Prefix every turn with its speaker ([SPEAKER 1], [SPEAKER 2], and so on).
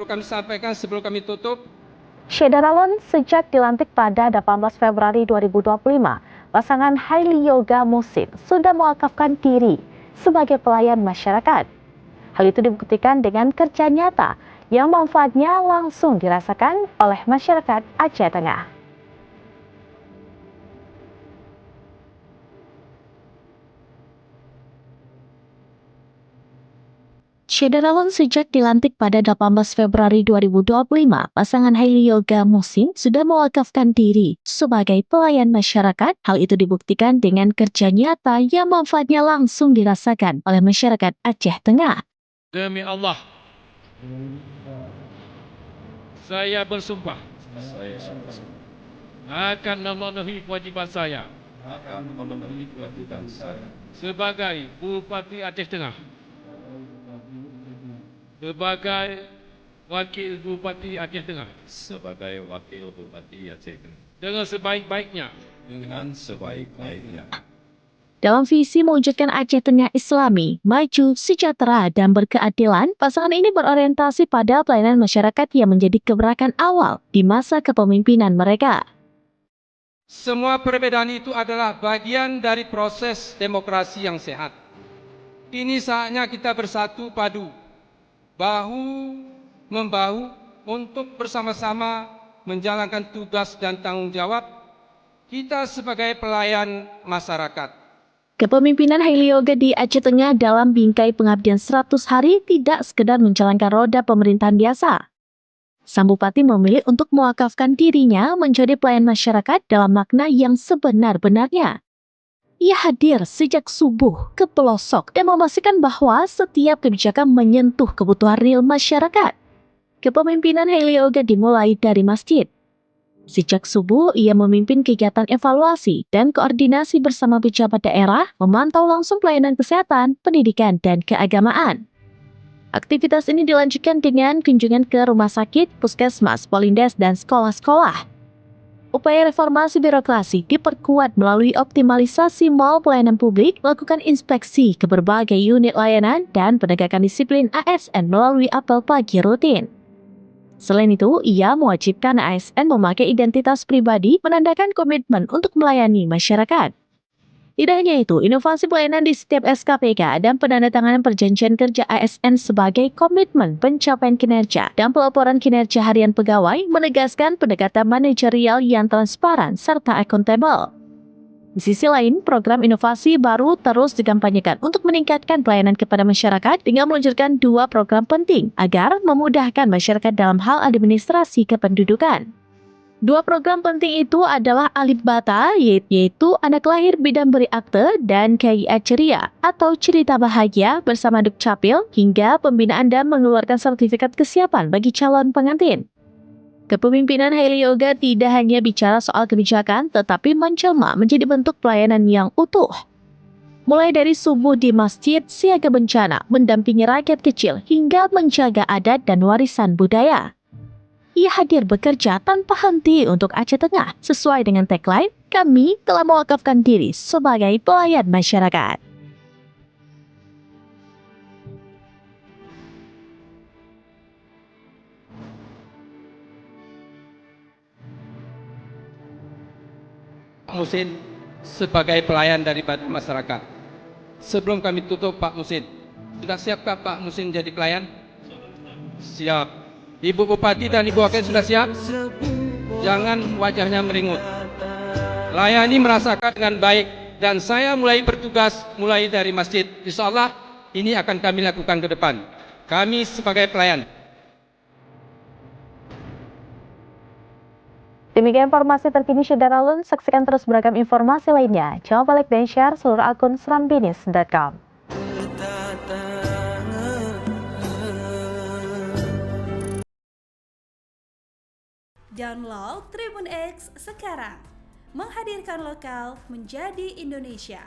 [SPEAKER 1] Perlu kami sampaikan sebelum kami tutup.
[SPEAKER 2] Syeda Ralon sejak dilantik pada 18 Februari 2025, pasangan Hailey Yoga Musin sudah mewakafkan diri sebagai pelayan masyarakat. Hal itu dibuktikan dengan kerja nyata yang manfaatnya langsung dirasakan oleh masyarakat Aceh Tengah. Syeda Ralon sejak dilantik pada 18 Februari 2025, pasangan Hailey Yoga Musin sudah mewakafkan diri sebagai pelayan masyarakat. Hal itu dibuktikan dengan kerja nyata yang manfaatnya langsung dirasakan oleh masyarakat Aceh Tengah.
[SPEAKER 1] Demi Allah, saya bersumpah akan memenuhi kewajiban saya sebagai Bupati Aceh Tengah, sebagai Wakil Bupati Aceh Tengah, dengan sebaik-baiknya.
[SPEAKER 2] Dalam visi mewujudkan Aceh Tengah Islami, maju, sejahtera, dan berkeadilan, pasangan ini berorientasi pada pelayanan masyarakat yang menjadi gebrakan awal di masa kepemimpinan mereka.
[SPEAKER 1] Semua perbedaan itu adalah bagian dari proses demokrasi yang sehat. Kini saatnya kita bersatu padu, bahu-membahu untuk bersama-sama menjalankan tugas dan tanggung jawab kita sebagai pelayan masyarakat.
[SPEAKER 2] Kepemimpinan Hailey Yoga di Aceh Tengah dalam bingkai pengabdian 100 hari tidak sekedar menjalankan roda pemerintahan biasa. Sang Bupati memilih untuk mewakafkan dirinya menjadi pelayan masyarakat dalam makna yang sebenar-benarnya. Ia hadir sejak subuh ke pelosok dan memastikan bahwa setiap kebijakan menyentuh kebutuhan real masyarakat. Kepemimpinan Hailey Yoga dimulai dari masjid. Sejak subuh, ia memimpin kegiatan evaluasi dan koordinasi bersama pejabat daerah, memantau langsung pelayanan kesehatan, pendidikan, dan keagamaan. Aktivitas ini dilanjutkan dengan kunjungan ke rumah sakit, puskesmas, polindes, dan sekolah-sekolah. Upaya reformasi birokrasi diperkuat melalui optimalisasi mal pelayanan publik, melakukan inspeksi ke berbagai unit layanan, dan penegakan disiplin ASN melalui apel pagi rutin. Selain itu, ia mewajibkan ASN memakai identitas pribadi menandakan komitmen untuk melayani masyarakat. Tidak hanya itu, inovasi pelayanan di setiap SKPK dan penandatanganan perjanjian kerja ASN sebagai komitmen pencapaian kinerja dan pelaporan kinerja harian pegawai menegaskan pendekatan manajerial yang transparan serta akuntabel. Di sisi lain, program inovasi baru terus dikampanyekan untuk meningkatkan pelayanan kepada masyarakat dengan meluncurkan 2 program penting agar memudahkan masyarakat dalam hal administrasi kependudukan. 2 program penting itu adalah Alif Bata, yaitu anak lahir bidan beri akte, dan KIA Ceria atau Cerita Bahagia bersama Dukcapil, hingga pembinaan dan mengeluarkan sertifikat kesiapan bagi calon pengantin. Kepemimpinan Hailey Yoga tidak hanya bicara soal kebijakan, tetapi menjelma menjadi bentuk pelayanan yang utuh. Mulai dari subuh di masjid, siaga bencana, mendampingi rakyat kecil, hingga menjaga adat dan warisan budaya. Ia hadir bekerja tanpa henti untuk Aceh Tengah, sesuai dengan tagline, "Kami telah mewakafkan diri sebagai pelayan masyarakat."
[SPEAKER 1] Musin sebagai pelayan daripada masyarakat. Sebelum kami tutup, Pak Musin, sudah siapkah Pak Musin jadi pelayan? Siap. Ibu Bupati dan Ibu Wakil sudah siap? Jangan wajahnya meringut. Layani merasakan dengan baik, dan saya mulai bertugas mulai dari masjid. Insya Allah ini akan kami lakukan ke depan. Kami sebagai pelayan.
[SPEAKER 2] Demikian informasi terkini Syeda Ralon. Saksikan terus beragam informasi lainnya. Jangan lupa like dan share seluruh akun serambinis.com.
[SPEAKER 3] Download Tribun X sekarang, menghadirkan lokal menjadi Indonesia.